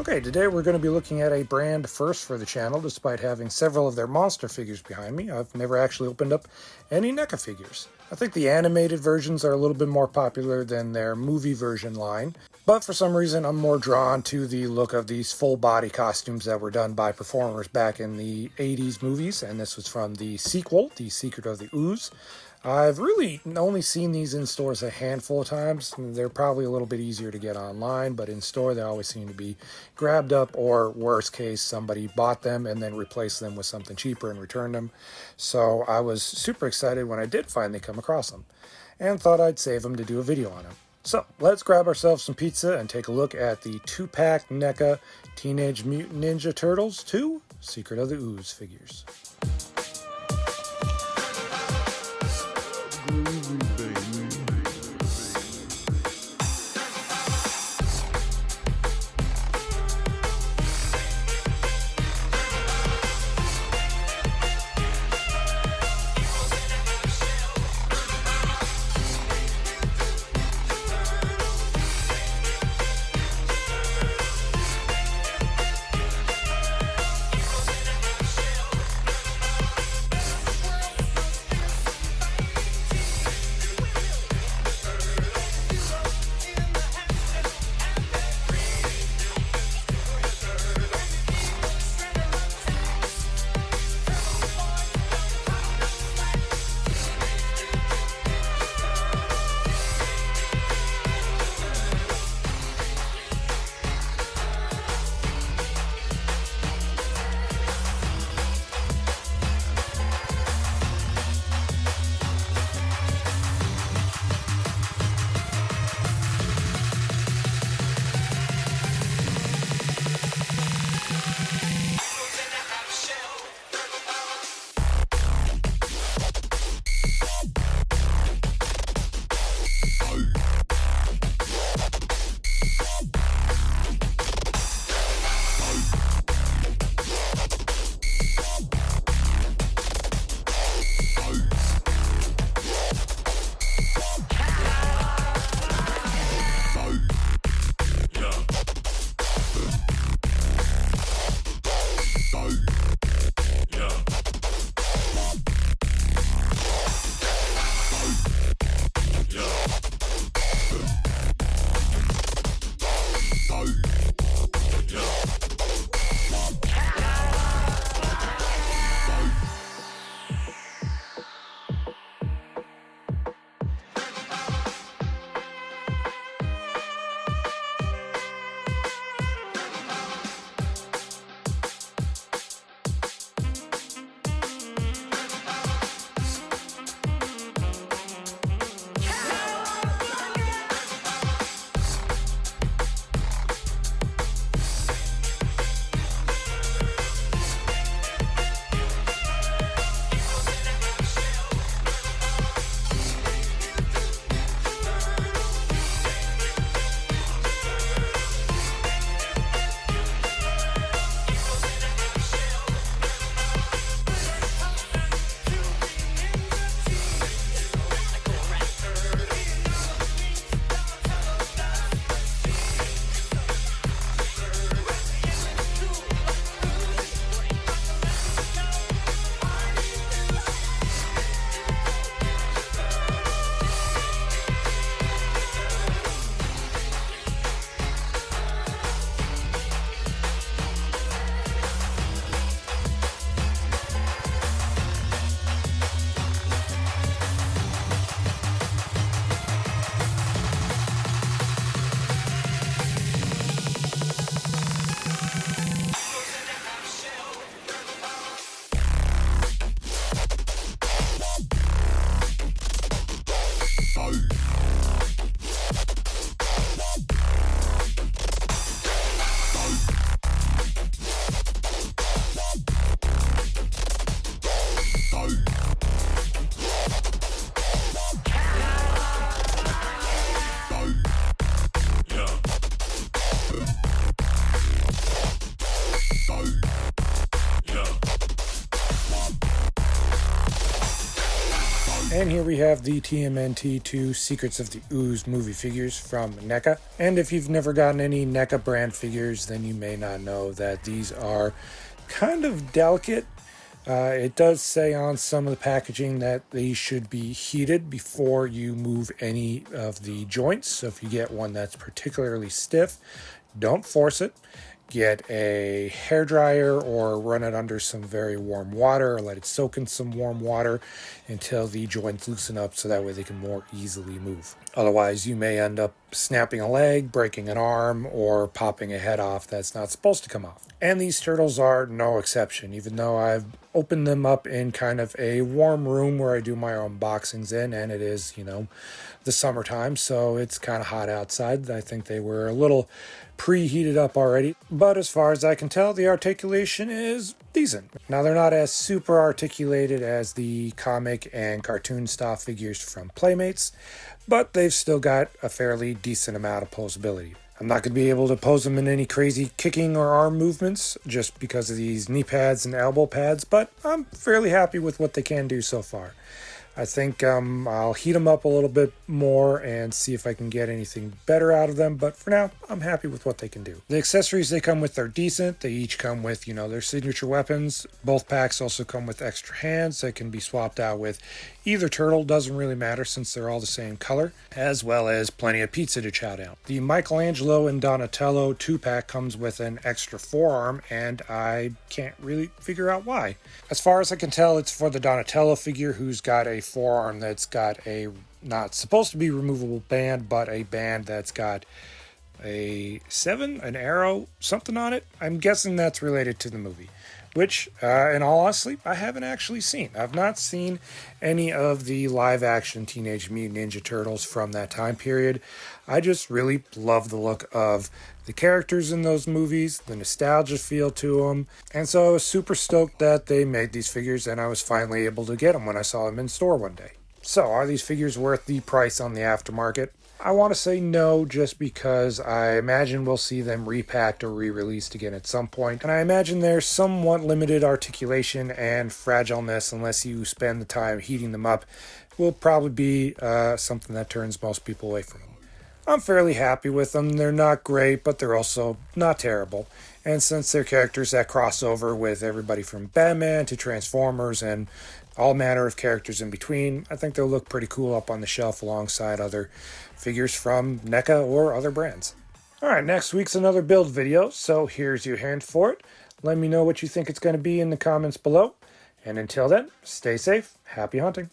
Okay, today we're going to be looking at a brand first for the channel. Despite having several of their monster figures behind me, I've never actually opened up any NECA figures. I think the animated versions are a little bit more popular than their movie version line, but for some reason I'm more drawn to the look of these full body costumes that were done by performers back in the 80s movies, and this was from the sequel, The Secret of the Ooze. I've really only seen these in stores a handful of times. They're probably a little bit easier to get online, but in store they always seem to be grabbed up, or worst case, somebody bought them and then replaced them with something cheaper and returned them. So I was super excited when I did finally come across them, and thought I'd save them to do a video on them. So let's grab ourselves some pizza and take a look at the 2-pack NECA Teenage Mutant Ninja Turtles 2 Secret of the Ooze figures. And here we have the TMNT 2 Secrets of the Ooze movie figures from NECA. And if you've never gotten any NECA brand figures, then you may not know that these are kind of delicate. It does say on some of the packaging that they should be heated before you move any of the joints. So if you get one that's particularly stiff, don't force it. Get a hairdryer or run it under some very warm water, or let it soak in some warm water until the joints loosen up so that way they can more easily move. Otherwise, you may end up snapping a leg, breaking an arm, or popping a head off that's not supposed to come off. And these turtles are no exception, even though I've opened them up in kind of a warm room where I do my unboxings in, and it is, the summertime, so it's kind of hot outside. I think they were a little preheated up already, but as far as I can tell, the articulation is decent. Now, they're not as super articulated as the comic and cartoon style figures from Playmates, but they've still got a fairly decent amount of posability. I'm not going to be able to pose them in any crazy kicking or arm movements just because of these knee pads and elbow pads, but I'm fairly happy with what they can do so far. I think I'll heat them up a little bit more and see if I can get anything better out of them. But for now, I'm happy with what they can do. The accessories they come with are decent. They each come with, their signature weapons. Both packs also come with extra hands that can be swapped out with either turtle. Doesn't really matter since they're all the same color, as well as plenty of pizza to chow down. The Michelangelo and Donatello 2-pack comes with an extra forearm, and I can't really figure out why. As far as I can tell, it's for the Donatello figure, who's got a forearm that's got a not supposed to be removable band, but a band that's got a 7, an arrow, something on it. I'm guessing that's related to the movie, which, in all honesty, I haven't actually seen. I've not seen any of the live-action Teenage Mutant Ninja Turtles from that time period. I just really love the look of the characters in those movies, the nostalgia feel to them, and so I was super stoked that they made these figures, and I was finally able to get them when I saw them in store one day. So, are these figures worth the price on the aftermarket? I want to say no, just because I imagine we'll see them repacked or re-released again at some point, and I imagine there's somewhat limited articulation and fragileness unless you spend the time heating them up. Will probably be something that turns most people away from them. I'm fairly happy with them. They're not great, but they're also not terrible. And since they're characters that cross over with everybody from Batman to Transformers and all manner of characters in between, I think they'll look pretty cool up on the shelf alongside other figures from NECA or other brands. Alright, next week's another build video, so here's your hint for it. Let me know what you think it's going to be in the comments below. And until then, stay safe, happy hunting.